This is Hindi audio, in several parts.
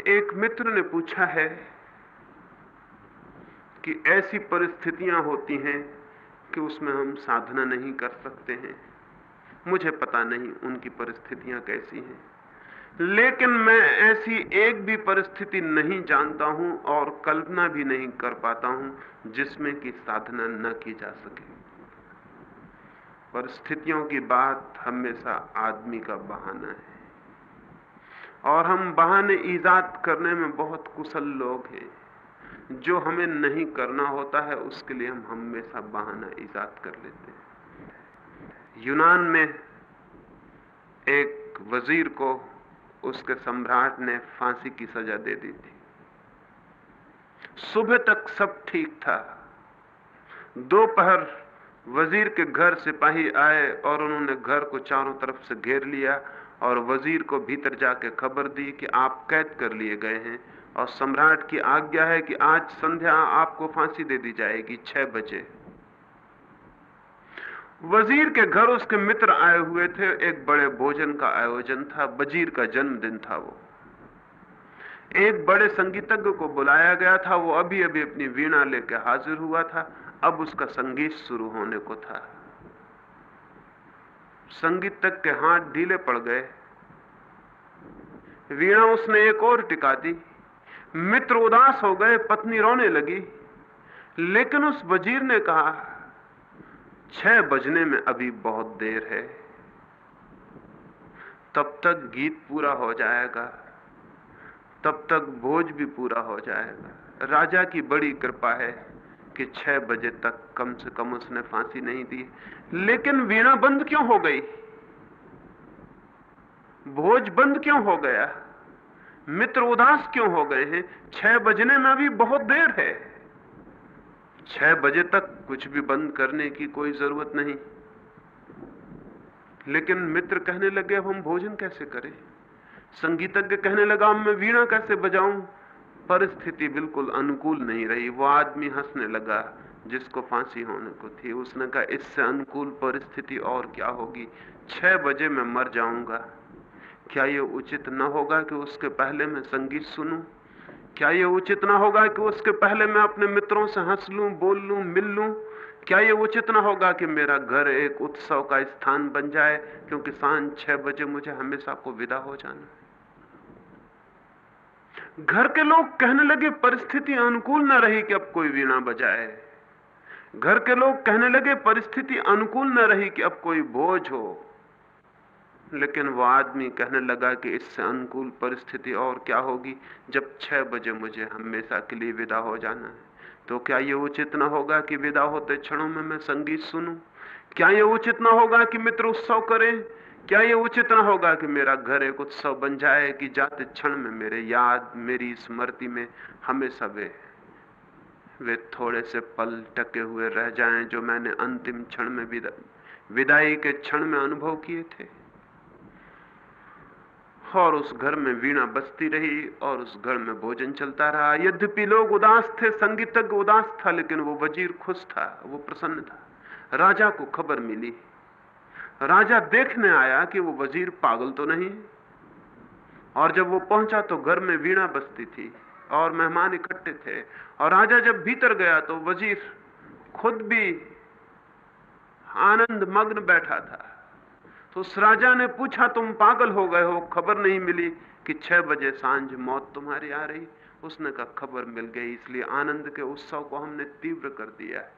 एक मित्र ने पूछा है कि ऐसी परिस्थितियां होती हैं कि उसमें हम साधना नहीं कर सकते हैं। मुझे पता नहीं उनकी परिस्थितियां कैसी हैं, लेकिन मैं ऐसी एक भी परिस्थिति नहीं जानता हूं और कल्पना भी नहीं कर पाता हूं जिसमें कि साधना न की जा सके। परिस्थितियों की बात हमेशा आदमी का बहाना है, और हम बहाने ईजाद करने में बहुत कुशल लोग हैं। जो हमें नहीं करना होता है उसके लिए हम हमेशा बहाना ईजाद कर लेते हैं। यूनान में एक वजीर को उसके सम्राट ने फांसी की सजा दे दी थी। सुबह तक सब ठीक था। दोपहर वजीर के घर सिपाही आए और उन्होंने घर को चारों तरफ से घेर लिया और वजीर को भीतर जाके खबर दी कि आप कैद कर लिए गए हैं और सम्राट की आज्ञा है कि आज संध्या आपको फांसी दे दी जाएगी 6 बजे। वजीर के घर उसके मित्र आए हुए थे। एक बड़े भोजन का आयोजन था, वजीर का जन्मदिन था। वो एक बड़े संगीतज्ञ को बुलाया गया था। वो अभी अभी अपनी वीणा लेकर हाजिर हुआ था। अब उसका संगीत शुरू होने को था। संगीतज्ञ के हाथ ढीले पड़ गए। वीणा उसने एक और टिका दी। मित्र उदास हो गए, पत्नी रोने लगी। लेकिन उस वजीर ने कहा, 6 बजने में अभी बहुत देर है, तब तक गीत पूरा हो जाएगा, तब तक भोज भी पूरा हो जाएगा। राजा की बड़ी कृपा है कि 6 बजे तक कम से कम उसने फांसी नहीं दी। लेकिन वीणा बंद क्यों हो गई? भोज बंद क्यों हो गया? मित्र उदास क्यों हो गए हैं? 6 बजने में अभी बहुत देर है। 6 बजे तक कुछ भी बंद करने की कोई जरूरत नहीं। लेकिन मित्र कहने लगे, अब हम भोजन कैसे करें? संगीतज्ञ कहने लगा, मैं वीणा कैसे बजाऊं? परिस्थिति बिल्कुल अनुकूल नहीं रही। वो आदमी हंसने लगा जिसको फांसी होने को थी। उसने कहा, इससे अनुकूल परिस्थिति और क्या होगी? 6 बजे मैं मर जाऊंगा। क्या ये उचित न होगा कि उसके पहले मैं संगीत सुनूं? क्या ये उचित ना होगा कि उसके पहले मैं अपने मित्रों से हंस लूं, बोल लूं, मिल लूं? क्या ये उचित ना होगा कि मेरा घर एक उत्सव का स्थान बन जाए, क्योंकि सांझ 6 बजे मुझे हमेशा को विदा हो जाना? घर के लोग कहने लगे, परिस्थिति अनुकूल न रही कि अब कोई वीणा बजाए। घर के लोग कहने लगे, परिस्थिति अनुकूल न रही कि अब कोई भोज हो। लेकिन वो आदमी कहने लगा कि इससे अनुकूल परिस्थिति और क्या होगी जब 6 बजे मुझे हमेशा के लिए विदा हो जाना है। तो क्या ये उचित न होगा कि विदा होते क्षणों में मैं संगीत सुनूं? क्या ये उचित न होगा कि मित्र उत्सव करें? क्या ये उचित न होगा कि मेरा घर एक उत्सव बन जाए, कि जाते क्षण में मेरे याद, मेरी स्मृति में हमेशा वे थोड़े से पल टके हुए रह जाएं जो मैंने अंतिम क्षण में विदाई के क्षण में अनुभव किए थे। और उस घर में वीणा बजती रही और उस घर में भोजन चलता रहा। यद्यपि लोग उदास थे, संगीतज्ञ उदास था, लेकिन वो वजीर खुश था, वो प्रसन्न था। राजा को खबर मिली। राजा देखने आया कि वो वजीर पागल तो नहीं। और जब वो पहुंचा तो घर में वीणा बजती थी और मेहमान इकट्ठे थे। और राजा जब भीतर गया तो वजीर खुद भी आनंद मग्न बैठा था। तो उस राजा ने पूछा, तुम पागल हो गए हो? खबर नहीं मिली कि 6 बजे सांझ मौत तुम्हारी आ रही? उसने कहा, खबर मिल गई, इसलिए आनंद के उत्सव को हमने तीव्र कर दिया है।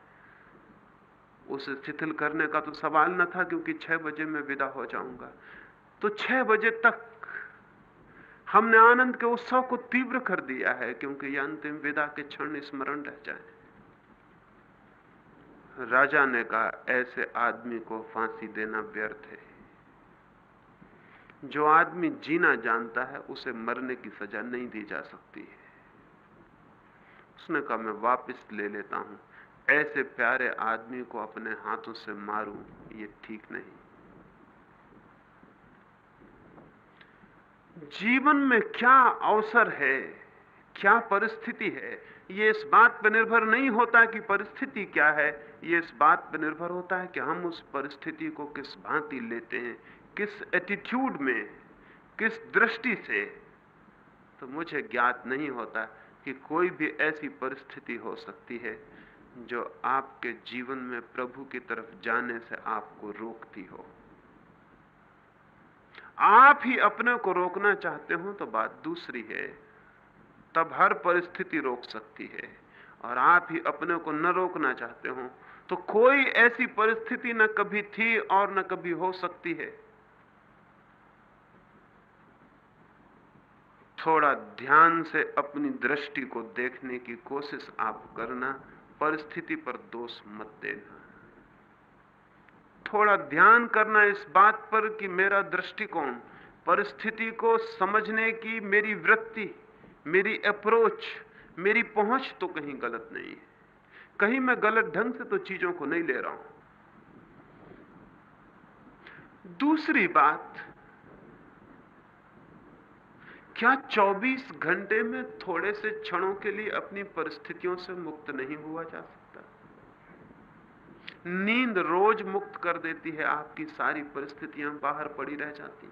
उसे शिथिल करने का तो सवाल न था, क्योंकि 6 बजे मैं विदा हो जाऊंगा। तो 6 बजे तक हमने आनंद के उत्सव को तीव्र कर दिया है, क्योंकि यह अंतिम विदा के क्षण स्मरण रह जाए। राजा ने कहा, ऐसे आदमी को फांसी देना व्यर्थ है। जो आदमी जीना जानता है उसे मरने की सजा नहीं दी जा सकती है। उसने कहा, मैं वापस ले लेता हूं। ऐसे प्यारे आदमी को अपने हाथों से मारूं, ये ठीक नहीं। जीवन में क्या अवसर है, क्या परिस्थिति है, ये इस बात पर निर्भर नहीं होता कि परिस्थिति क्या है। ये इस बात पर निर्भर होता है कि हम उस परिस्थिति को किस भांति लेते हैं, किस एटीट्यूड में, किस दृष्टि से। तो मुझे ज्ञात नहीं होता कि कोई भी ऐसी परिस्थिति हो सकती है जो आपके जीवन में प्रभु की तरफ जाने से आपको रोकती हो। आप ही अपने को रोकना चाहते हो तो बात दूसरी है, तब हर परिस्थिति रोक सकती है। और आप ही अपने को न रोकना चाहते हो तो कोई ऐसी परिस्थिति न कभी थी और न कभी हो सकती है। थोड़ा ध्यान से अपनी दृष्टि को देखने की कोशिश आप करना, परिस्थिति पर दोष मत देना। थोड़ा ध्यान करना इस बात पर कि मेरा दृष्टिकोण, परिस्थिति को समझने की मेरी वृत्ति, मेरी अप्रोच, मेरी पहुंच तो कहीं गलत नहीं है। कहीं मैं गलत ढंग से तो चीजों को नहीं ले रहा हूं। दूसरी बात, क्या 24 घंटे में थोड़े से क्षणों के लिए अपनी परिस्थितियों से मुक्त नहीं हुआ जा सकता? नींद रोज मुक्त कर देती है, आपकी सारी परिस्थितियां बाहर पड़ी रह जाती।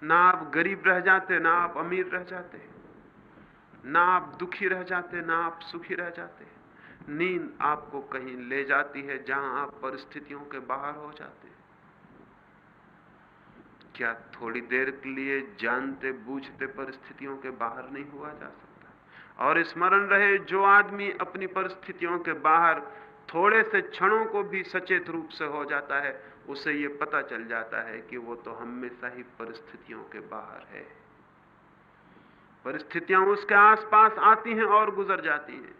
ना आप गरीब रह जाते, ना आप अमीर रह जाते, ना आप दुखी रह जाते, ना आप सुखी रह जाते। नींद आपको कहीं ले जाती है जहां आप परिस्थितियों के बाहर हो जाते। क्या थोड़ी देर के लिए जानते बूझते परिस्थितियों के बाहर नहीं हुआ जा सकता? और स्मरण रहे, जो आदमी अपनी परिस्थितियों के बाहर थोड़े से क्षणों को भी सचेत रूप से हो जाता है, उसे यह पता चल जाता है कि वो तो हमेशा ही परिस्थितियों के बाहर है। परिस्थितियां उसके आसपास आती हैं और गुजर जाती हैं,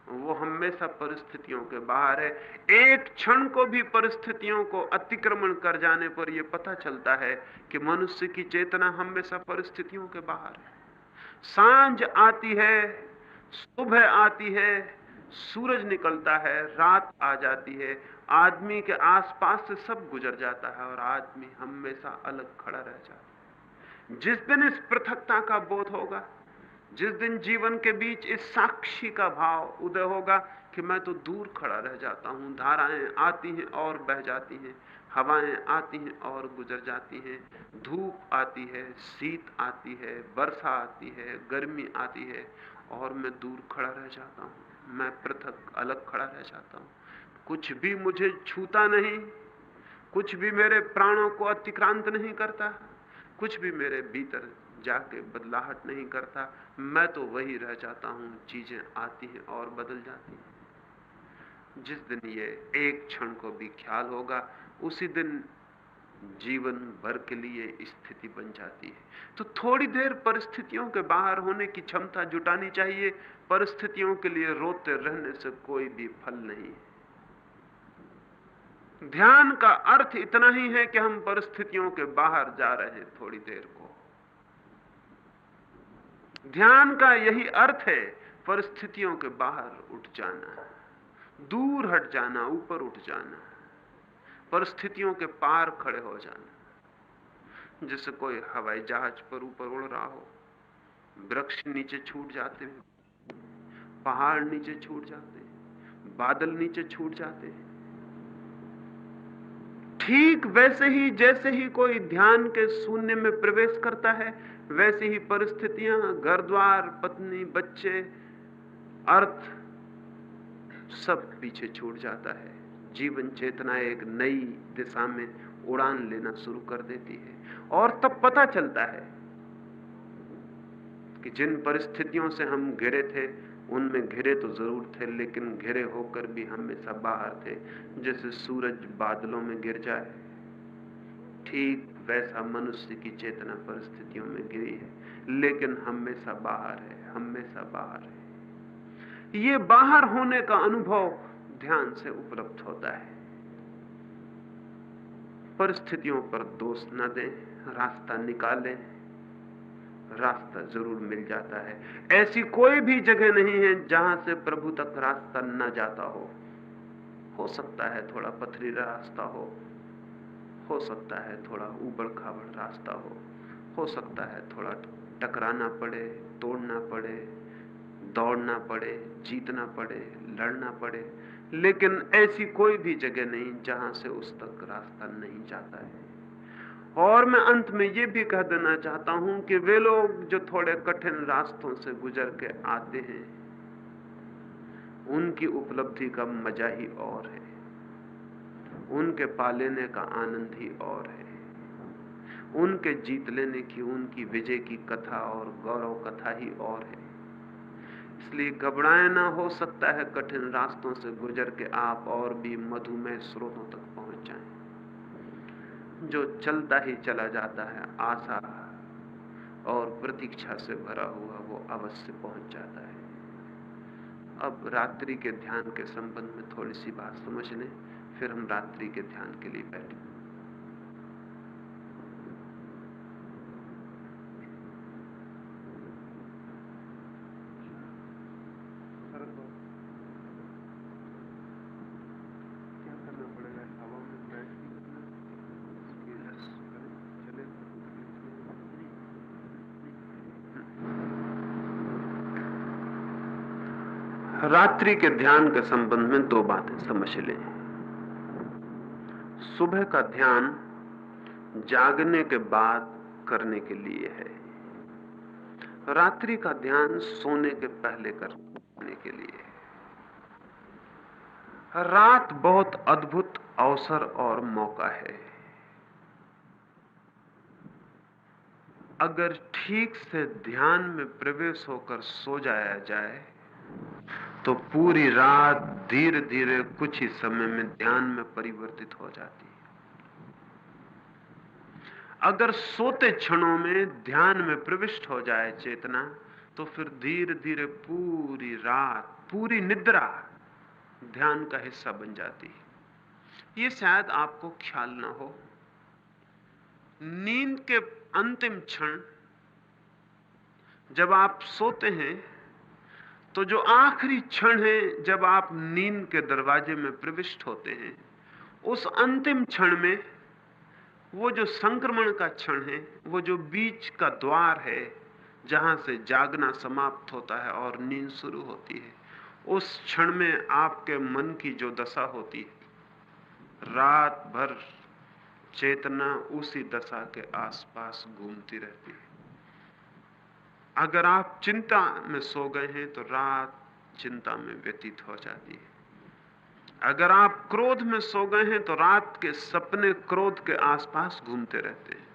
वो हमेशा परिस्थितियों के बाहर है। एक क्षण को भी परिस्थितियों को अतिक्रमण कर जाने पर यह पता चलता है कि मनुष्य की चेतना हमेशा परिस्थितियों के बाहर है। सांझ आती है, सुबह आती है, सूरज निकलता है, रात आ जाती है, आदमी के आसपास से सब गुजर जाता है और आदमी हमेशा अलग खड़ा रह जाता है। जिस दिन इस पृथकता का बोध होगा, जिस दिन जीवन के बीच इस साक्षी का भाव उदय होगा कि मैं तो दूर खड़ा रह जाता हूं, धाराएं आती हैं और बह जाती हैं, हवाएं आती हैं और गुजर जाती हैं, धूप आती है, शीत आती है, वर्षा आती है, गर्मी आती है, और मैं दूर खड़ा रह जाता हूं, मैं पृथक अलग खड़ा रह जाता हूं। कुछ भी मुझे छूता नहीं, कुछ भी मेरे प्राणों को अतिक्रांत नहीं करता, कुछ भी मेरे भीतर जाके बदलाहट नहीं करता। मैं तो वही रह जाता हूं, चीजें आती हैं और बदल जाती हैं। जिस दिन ये एक क्षण को भी ख्याल होगा, उसी दिन जीवन भर के लिए स्थिति बन जाती है। तो थोड़ी देर परिस्थितियों के बाहर होने की क्षमता जुटानी चाहिए। परिस्थितियों के लिए रोते रहने से कोई भी फल नहीं। ध्यान का अर्थ इतना ही है कि हम परिस्थितियों के बाहर जा रहे हैं थोड़ी देर को। ध्यान का यही अर्थ है, परिस्थितियों के बाहर उठ जाना, दूर हट जाना, ऊपर उठ जाना, परिस्थितियों के पार खड़े हो जाना। जैसे कोई हवाई जहाज पर ऊपर उड़ रहा हो, वृक्ष नीचे छूट जाते हैं, पहाड़ नीचे छूट जाते हैं, बादल नीचे छूट जाते हैं। ठीक वैसे ही जैसे ही कोई ध्यान के शून्य में प्रवेश करता है, वैसे ही परिस्थितियां, घर द्वार, पत्नी, बच्चे, अर्थ सब पीछे छूट जाता है। जीवन चेतना एक नई दिशा में उड़ान लेना शुरू कर देती है। और तब पता चलता है कि जिन परिस्थितियों से हम घिरे थे, उनमें घिरे तो जरूर थे, लेकिन घिरे होकर भी हमेशा बाहर थे। जैसे सूरज बादलों में गिर जाए, ठीक वैसा मनुष्य की चेतना परिस्थितियों में गिरी है, लेकिन हमेशा बाहर है, हमेशा बाहर है। ये बाहर होने का अनुभव ध्यान से उपलब्ध होता है। परिस्थितियों पर दोष न दें, रास्ता निकालें, रास्ता जरूर मिल जाता है। ऐसी कोई भी जगह नहीं है जहां से प्रभु तक रास्ता न जाता हो सकता है थोड़ा पथरीला रास्ता हो सकता है थोड़ा ऊबड़ खाबड़ रास्ता हो सकता है थोड़ा टकराना पड़े, तोड़ना पड़े, दौड़ना पड़े, जीतना पड़े, लड़ना पड़े, लेकिन ऐसी कोई भी जगह नहीं जहां से उस तक रास्ता नहीं जाता है। और मैं अंत में ये भी कह देना चाहता हूं कि वे लोग जो थोड़े कठिन रास्तों से गुजर के आते हैं, उनकी उपलब्धि का मजा ही और है, उनके पा लेने का आनंद ही और है, उनके जीत लेने की, उनकी विजय की कथा और गौरव कथा ही और है। इसलिए घबराए ना, हो सकता है कठिन रास्तों से गुजर के आप और भी मधुमेह स्रोतों तक पहुंच जाएं। जो चलता ही चला जाता है, आशा और प्रतीक्षा से भरा हुआ, वो अवश्य पहुंच जाता है। अब रात्रि के ध्यान के संबंध में थोड़ी सी बात समझ लें, फिर हम रात्रि के ध्यान के लिए बैठें। रात्रि के ध्यान के संबंध में दो बातें समझ लें। सुबह का ध्यान जागने के बाद करने के लिए है, रात्रि का ध्यान सोने के पहले करने के लिए है। रात बहुत अद्भुत अवसर और मौका है। अगर ठीक से ध्यान में प्रवेश होकर सो जाया जाए तो पूरी रात धीरे धीरे कुछ ही समय में ध्यान में परिवर्तित हो जाती है। अगर सोते क्षणों में ध्यान में प्रविष्ट हो जाए चेतना, तो फिर धीरे धीरे पूरी रात, पूरी निद्रा ध्यान का हिस्सा बन जाती है। ये शायद आपको ख्याल ना हो, नींद के अंतिम क्षण जब आप सोते हैं, तो जो आखिरी क्षण है जब आप नींद के दरवाजे में प्रविष्ट होते हैं, उस अंतिम क्षण में वो जो संक्रमण का क्षण है, वो जो बीच का द्वार है जहां से जागना समाप्त होता है और नींद शुरू होती है, उस क्षण में आपके मन की जो दशा होती है, रात भर चेतना उसी दशा के आसपास घूमती रहती है। अगर आप चिंता में सो गए हैं तो रात चिंता में व्यतीत हो जाती है। अगर आप क्रोध में सो गए हैं तो रात के सपने क्रोध के आसपास घूमते रहते हैं।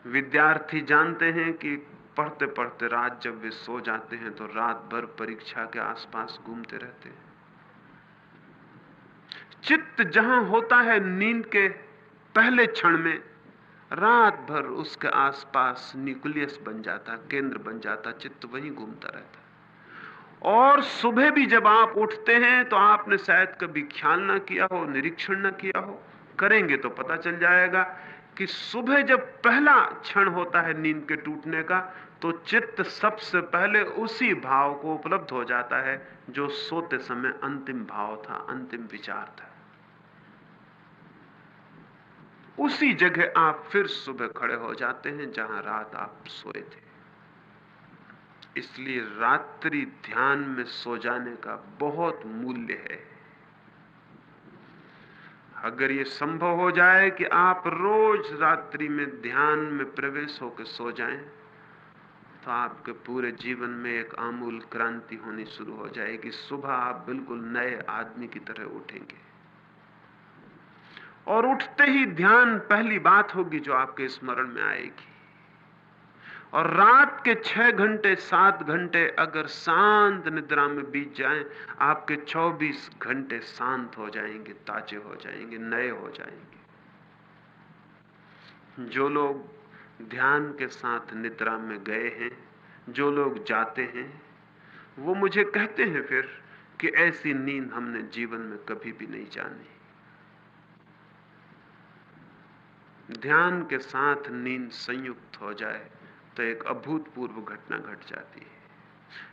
विद्यार्थी जानते हैं कि पढ़ते पढ़ते रात जब वे सो जाते हैं तो रात भर परीक्षा के आसपास घूमते रहते हैं। चित्त जहां होता है नींद के पहले क्षण में, रात भर उसके आसपास न्यूक्लियस बन जाता, केंद्र बन जाता, चित्त वहीं घूमता रहता। और सुबह भी जब आप उठते हैं तो आपने शायद कभी ख्याल ना किया हो, निरीक्षण ना किया हो, करेंगे तो पता चल जाएगा कि सुबह जब पहला क्षण होता है नींद के टूटने का, तो चित्त सबसे पहले उसी भाव को उपलब्ध हो जाता है जो सोते समय अंतिम भाव था, अंतिम विचार था। उसी जगह आप फिर सुबह खड़े हो जाते हैं जहां रात आप सोए थे। इसलिए रात्रि ध्यान में सो जाने का बहुत मूल्य है। अगर ये संभव हो जाए कि आप रोज रात्रि में ध्यान में प्रवेश होकर सो जाएं, तो आपके पूरे जीवन में एक आमूल क्रांति होनी शुरू हो जाएगी। सुबह आप बिल्कुल नए आदमी की तरह उठेंगे, और उठते ही ध्यान पहली बात होगी जो आपके स्मरण में आएगी। और रात के 6 घंटे 7 घंटे अगर शांत निद्रा में बीत जाएं, आपके 24 घंटे शांत हो जाएंगे, ताजे हो जाएंगे, नए हो जाएंगे। जो लोग ध्यान के साथ निद्रा में गए हैं, जो लोग जाते हैं, वो मुझे कहते हैं फिर कि ऐसी नींद हमने जीवन में कभी भी नहीं जानी। ध्यान के साथ नींद संयुक्त हो जाए तो एक अभूतपूर्व घटना घट जाती है।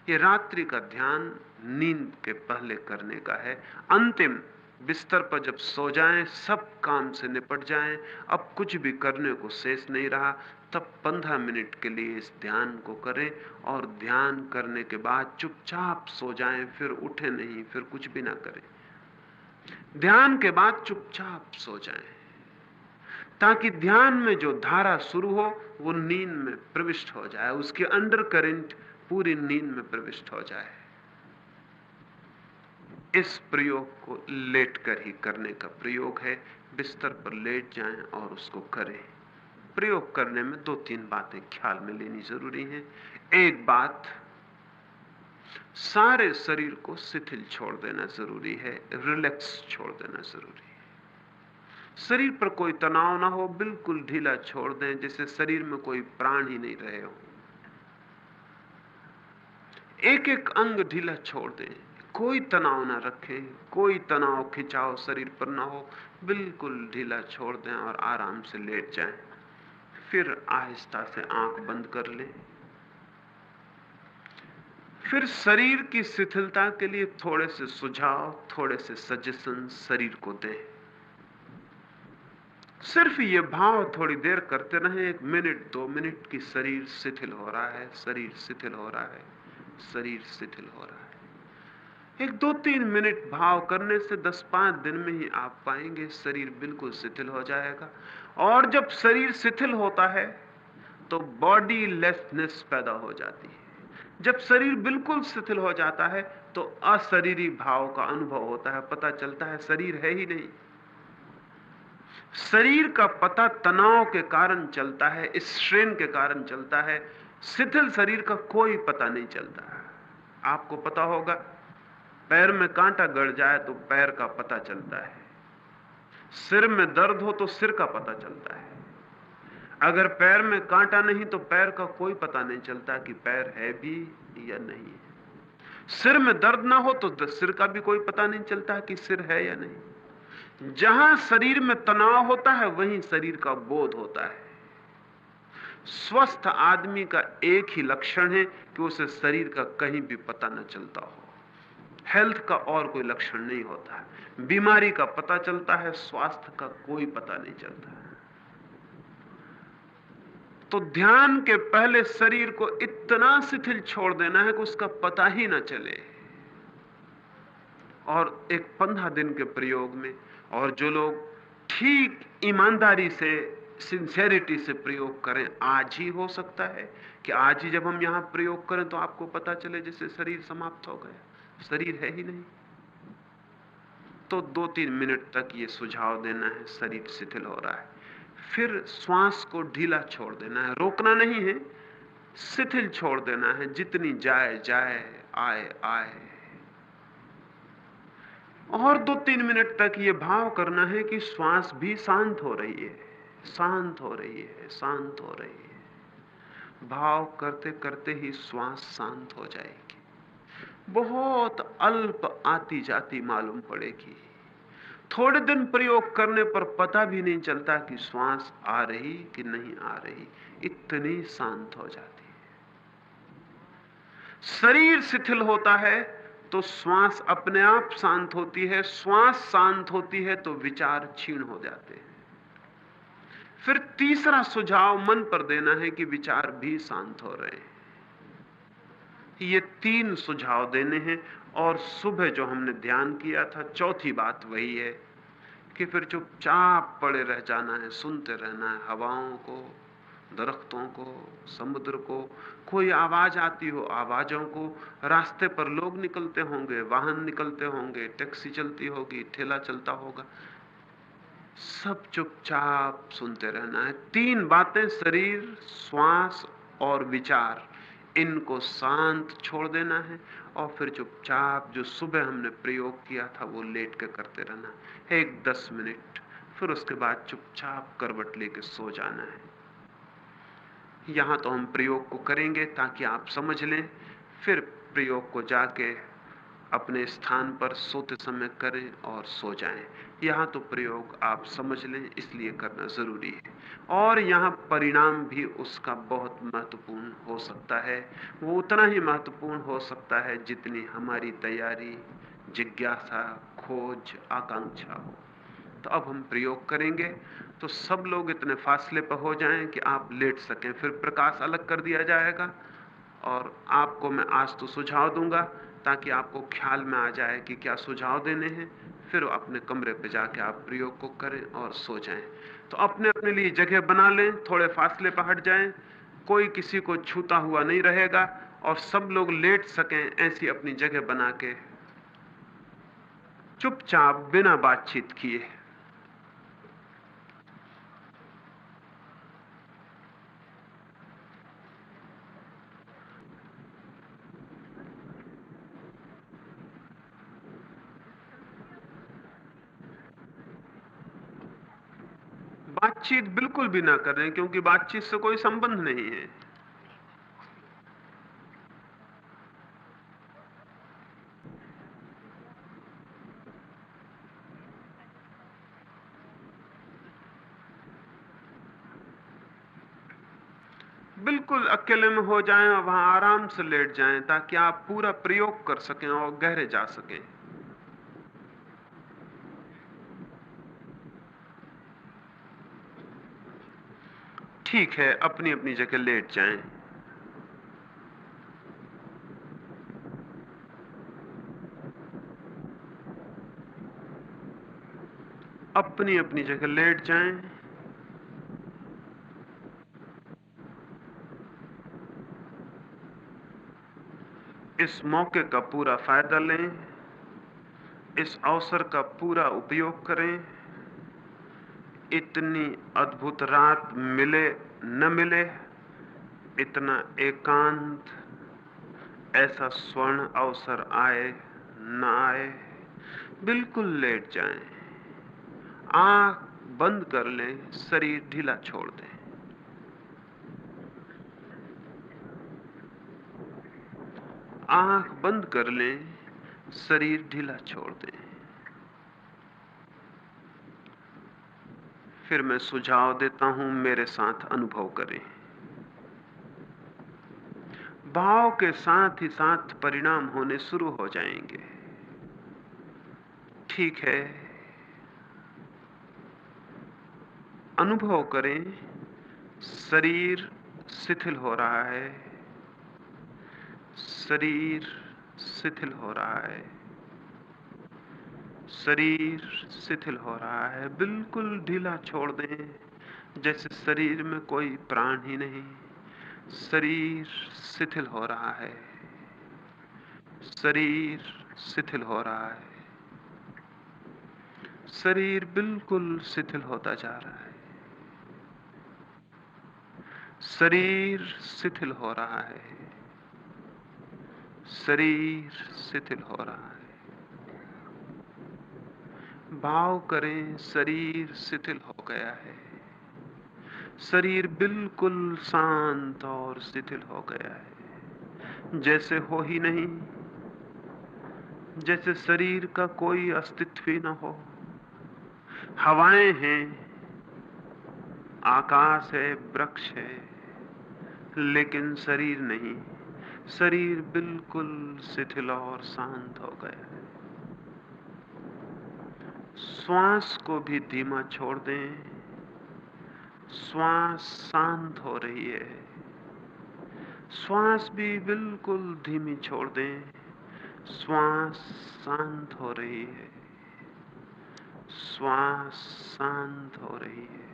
ये रात्रि का ध्यान नींद के पहले करने का है। अंतिम बिस्तर पर जब सो जाएं, सब काम से निपट जाएं, अब कुछ भी करने को शेष नहीं रहा, तब 15 मिनट के लिए इस ध्यान को करें, और ध्यान करने के बाद चुपचाप सो जाएं, फिर उठे नहीं, फिर कुछ भी ना करें। ध्यान के बाद चुपचाप सो जाएं। ताकि ध्यान में जो धारा शुरू हो वो नींद में प्रविष्ट हो जाए, उसके अंडर करंट पूरी नींद में प्रविष्ट हो जाए। इस प्रयोग को लेट कर ही करने का प्रयोग है। बिस्तर पर लेट जाएं और उसको करें। प्रयोग करने में 2-3 बातें ख्याल में लेनी जरूरी हैं। एक बात, सारे शरीर को शिथिल छोड़ देना जरूरी है, रिलैक्स छोड़ देना जरूरी है। शरीर पर कोई तनाव ना हो, बिल्कुल ढीला छोड़ दें, जैसे शरीर में कोई प्राण ही नहीं रहे हो। एक एक अंग ढीला छोड़ दें, कोई तनाव ना रखें, कोई तनाव खिंचाव शरीर पर ना हो, बिल्कुल ढीला छोड़ दें और आराम से लेट जाएं। फिर आहिस्ता से आंख बंद कर लें। फिर शरीर की शिथिलता के लिए थोड़े से सुझाव, थोड़े से सजेशन शरीर को दें। सिर्फ ये भाव थोड़ी देर करते रहें, 1 मिनट 2 मिनट की शरीर शिथिल हो रहा है, शरीर शिथिल हो रहा है, शरीर शिथिल हो रहा है। 1-2-3 मिनट भाव करने से 10-5 दिन में ही आप पाएंगे शरीर बिल्कुल शिथिल हो जाएगा। और जब शरीर शिथिल होता है तो बॉडी लेसनेस पैदा हो जाती है। जब शरीर बिल्कुल शिथिल हो जाता है तो अशरीरी भाव का अनुभव होता है, पता चलता है शरीर है ही नहीं। शरीर का पता तनाव के कारण चलता है, स्ट्रेन के कारण चलता है। शिथिल शरीर का कोई पता नहीं चलता। आपको पता होगा, पैर में कांटा गड़ जाए तो पैर का पता चलता है, सिर में दर्द हो तो सिर का पता चलता है। अगर पैर में कांटा नहीं तो पैर का कोई पता नहीं चलता कि पैर है भी या नहीं है। सिर में दर्द ना हो तो सिर का भी कोई पता नहीं चलता कि सिर है या नहीं। जहां शरीर में तनाव होता है वहीं शरीर का बोध होता है। स्वस्थ आदमी का एक ही लक्षण है कि उसे शरीर का कहीं भी पता न चलता हो। हेल्थ का और कोई लक्षण नहीं होता है। बीमारी का पता चलता है, स्वास्थ्य का कोई पता नहीं चलता है। तो ध्यान के पहले शरीर को इतना शिथिल छोड़ देना है कि उसका पता ही ना चले। और एक 15 दिन के प्रयोग में, और जो लोग ठीक ईमानदारी से, सिंसेरिटी से प्रयोग करें, आज ही हो सकता है कि आज ही जब हम यहां प्रयोग करें तो आपको पता चले जैसे शरीर समाप्त हो गया, शरीर है ही नहीं। तो 2-3 मिनट तक ये सुझाव देना है, शरीर शिथिल हो रहा है। फिर श्वास को ढीला छोड़ देना है, रोकना नहीं है, शिथिल छोड़ देना है। जितनी जाए जाए, आए आए। और 2-3 मिनट तक ये भाव करना है कि श्वास भी शांत हो रही है, शांत हो रही है, शांत हो रही है। भाव करते करते ही श्वास शांत हो जाएगी। बहुत अल्प आती जाती मालूम पड़ेगी। थोड़े दिन प्रयोग करने पर पता भी नहीं चलता कि श्वास आ रही कि नहीं आ रही, इतनी शांत हो जाती है। शरीर शिथिल होता है तो श्वास अपने आप शांत होती है। श्वास शांत होती है तो विचार क्षीण हो जाते हैं। फिर तीसरा सुझाव मन पर देना है कि विचार भी शांत हो रहे हैं। ये 3 सुझाव देने हैं। और सुबह जो हमने ध्यान किया था, चौथी बात वही है कि फिर चुपचाप पड़े रह जाना है, सुनते रहना है हवाओं को, दरख्तों को, समुद्र को। कोई आवाज आती हो, आवाजों को। रास्ते पर लोग निकलते होंगे, वाहन निकलते होंगे, टैक्सी चलती होगी, ठेला चलता होगा, सब चुपचाप सुनते रहना है। 3 बातें, शरीर, श्वास और विचार, इनको शांत छोड़ देना है। और फिर चुपचाप जो सुबह हमने प्रयोग किया था वो लेट के करते रहना है, 10 मिनट। फिर उसके बाद चुपचाप करवट लेके सो जाना है। यहां तो हम प्रयोग को करेंगे ताकि आप समझ लें, फिर प्रयोग को जाके अपने स्थान पर सोते समय करें और सो जाएं। यहां तो प्रयोग आप समझ लें, इसलिए करना जरूरी है। और यहां परिणाम भी उसका बहुत महत्वपूर्ण हो सकता है। वो उतना ही महत्वपूर्ण हो सकता है जितनी हमारी तैयारी, जिज्ञासा, खोज, आकांक्षा हो। तो अब हम प्रयोग करेंगे तो सब लोग इतने फासले पर हो जाएं कि आप लेट सकें। फिर प्रकाश अलग कर दिया जाएगा और आपको मैं आज तो सुझाव दूंगा ताकि आपको ख्याल में आ जाए कि क्या सुझाव देने हैं। फिर अपने कमरे पे जाके आप प्रयोग को करें और सो जाएं। तो अपने अपने लिए जगह बना लें, थोड़े फासले पर हट जाएं, कोई किसी को छूता हुआ नहीं रहेगा और सब लोग लेट सकें ऐसी अपनी जगह बना के चुपचाप बिना बातचीत किए। बातचीत बिल्कुल भी ना करें, क्योंकि बातचीत से कोई संबंध नहीं है। बिल्कुल अकेले में हो जाएं और वहां आराम से लेट जाएं, ताकि आप पूरा प्रयोग कर सकें और गहरे जा सकें। ठीक है, अपनी अपनी जगह लेट जाएं। अपनी अपनी जगह लेट जाएं। इस मौके का पूरा फायदा लें, इस अवसर का पूरा उपयोग करें। इतनी अद्भुत रात मिले न मिले, इतना एकांत, ऐसा स्वर्ण अवसर आए न आए, बिल्कुल लेट जाएं। आंख बंद कर लें, शरीर ढीला छोड़ दें। आंख बंद कर लें, शरीर ढीला छोड़ दें। फिर मैं सुझाव देता हूं, मेरे साथ अनुभव करें। भाव के साथ ही साथ परिणाम होने शुरू हो जाएंगे। ठीक है, अनुभव करें, शरीर शिथिल हो रहा है, शरीर शिथिल हो रहा है, शरीर शिथिल हो रहा है। बिल्कुल ढीला छोड़ दें, जैसे शरीर में कोई प्राण ही नहीं। शरीर शिथिल हो रहा है, शरीर शिथिल हो रहा है, शरीर बिल्कुल शिथिल होता जा रहा है, शरीर शिथिल हो रहा है, शरीर शिथिल हो रहा है। भाव करें, शरीर शिथिल हो गया है, शरीर बिल्कुल शांत और शिथिल हो गया है, जैसे हो ही नहीं, जैसे शरीर का कोई अस्तित्व ही न हो। हवाएं हैं, आकाश है, वृक्ष है, लेकिन शरीर नहीं। शरीर बिल्कुल शिथिल और शांत हो गया है। श्वास को भी धीमा छोड़ दें। श्वास शांत हो रही है, श्वास भी बिल्कुल धीमी छोड़ दें। श्वास शांत हो रही है, श्वास शांत हो रही है,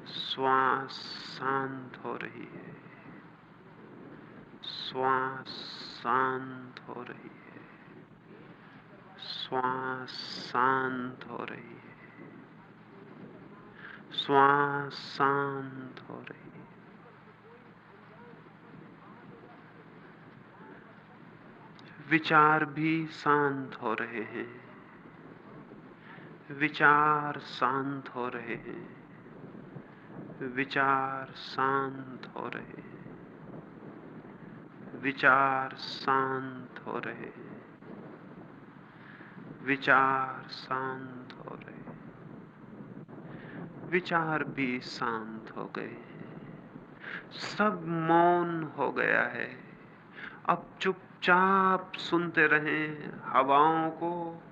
श्वास शांत हो रही है, श्वास शांत हो रही है, श्वास शांत हो रही है, श्वास शांत हो रही है। विचार भी शांत हो रहे हैं, विचार शांत हो रहे हैं, विचार शांत हो रहे हैं, विचार शांत हो रहे हैं, विचार शांत हो रहे हैं। विचार भी शांत हो गए, सब मौन हो गया है। अब चुपचाप सुनते रहें हवाओं को,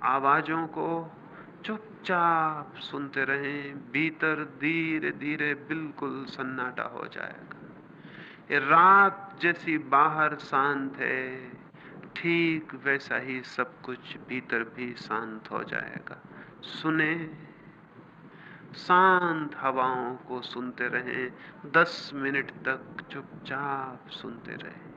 आवाजों को। चुपचाप सुनते रहें, भीतर धीरे धीरे बिल्कुल सन्नाटा हो जाएगा। ये रात जैसी बाहर शांत है, ठीक वैसा ही सब कुछ भीतर भी शांत हो जाएगा। सुने, शांत हवाओं को सुनते रहें, 10 मिनट तक चुपचाप सुनते रहें।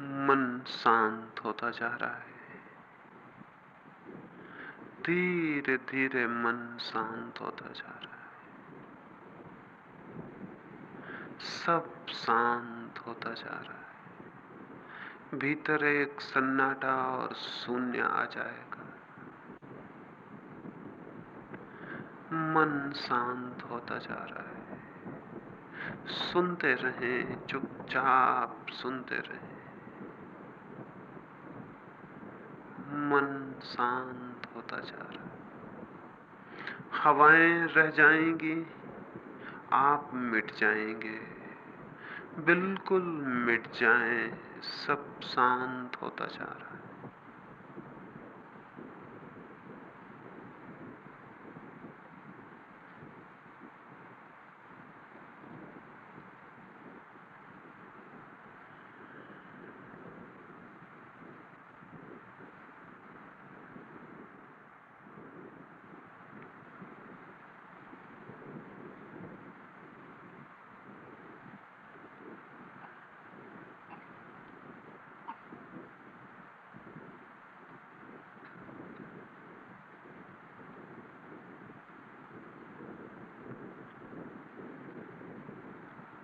मन शांत होता जा रहा है। धीरे धीरे मन शांत होता जा रहा है। सब शांत होता जा रहा है। भीतर एक सन्नाटा और शून्य आ जाएगा। मन शांत होता जा रहा है। सुनते रहें, चुपचाप सुनते रहें। मन शांत होता जा रहा है। हवाएं रह जाएंगी, आप मिट जाएंगे, बिल्कुल मिट जाएं। सब शांत होता जा रहा है।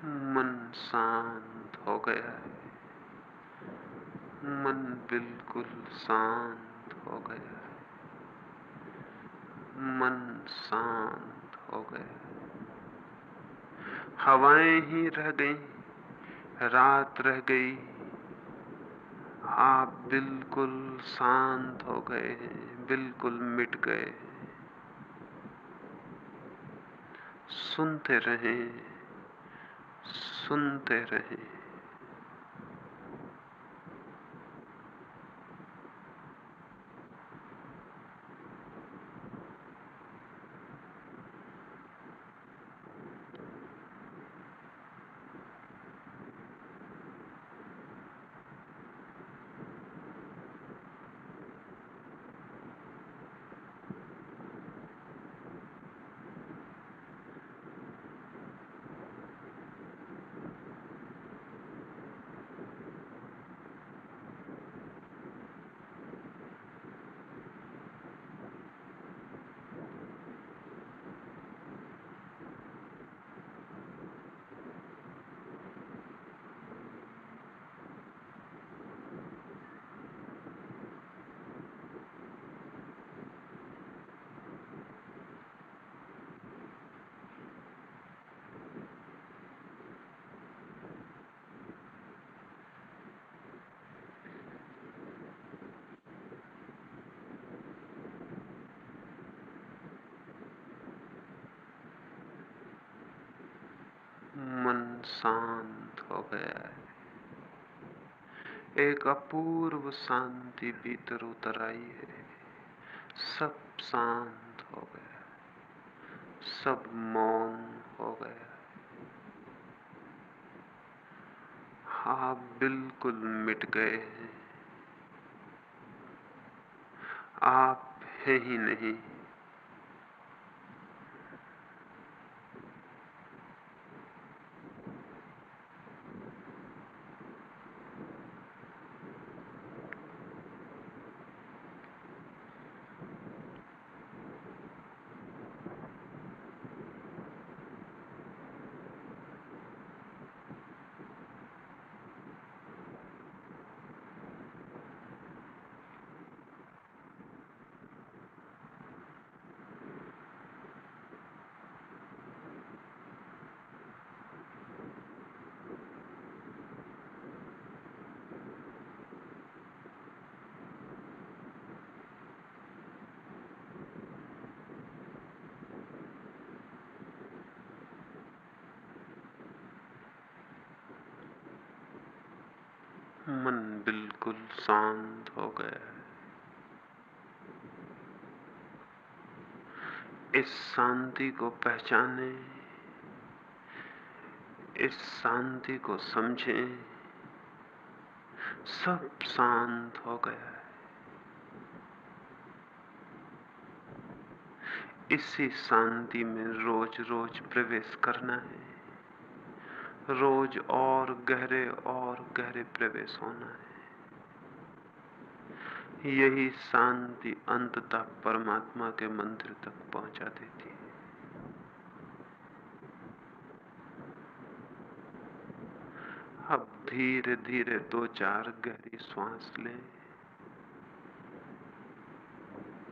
मन शांत हो गया है। मन बिल्कुल शांत हो गया है। मन शांत हो गया। हवाएं ही रह गई, रात रह गई, आप बिल्कुल शांत हो गए हैं, बिल्कुल मिट गए। सुनते रहें, सुनते रहें। मन शांत हो गया है। एक अपूर्व शांति भीतर उतर आई है। सब शांत हो गया, सब मौन हो गया। आप बिल्कुल मिट गए हैं। आप हैं ही नहीं। मन बिल्कुल शांत हो गया है। इस शांति को पहचाने, इस शांति को समझें। सब शांत हो गया है। इसी शांति में रोज रोज प्रवेश करना है। रोज और गहरे प्रवेश होना है। यही शांति अंततः परमात्मा के मंदिर तक पहुंचा देती है। अब धीरे धीरे 2-4 गहरी श्वास लें।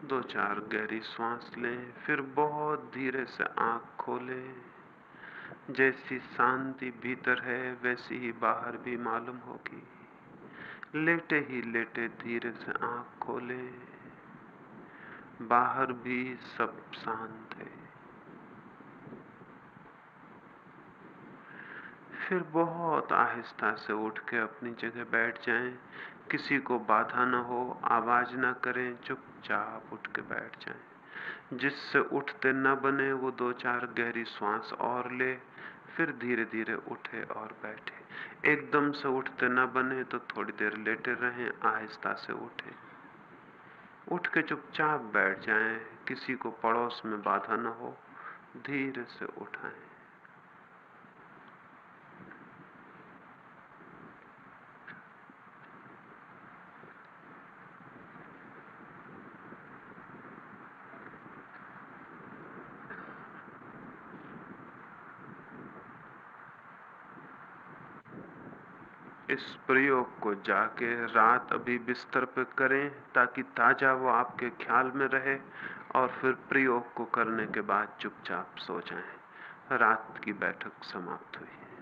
2-4 गहरी श्वास लें, फिर बहुत धीरे से आंख खोलें। जैसी शांति भीतर है वैसी ही बाहर भी मालूम होगी। लेटे ही लेटे धीरे से आंख खोलें। बाहर भी सब शांत है। फिर बहुत आहिस्ता से उठ के अपनी जगह बैठ जाएं। किसी को बाधा न हो, आवाज न करें, चुपचाप उठ के बैठ जाएं। जिससे उठते न बने वो 2-4 गहरी श्वास और ले, फिर धीरे धीरे उठे और बैठे। एकदम से उठते न बने तो थोड़ी देर लेटे रहें, आहिस्ता से उठें। उठ के चुपचाप बैठ जाएं, किसी को पड़ोस में बाधा न हो, धीरे से उठाएं। इस प्रयोग को जाके रात अभी बिस्तर पे करें ताकि ताजा वो आपके ख्याल में रहे, और फिर प्रयोग को करने के बाद चुपचाप सो जाएं। रात की बैठक समाप्त हुई।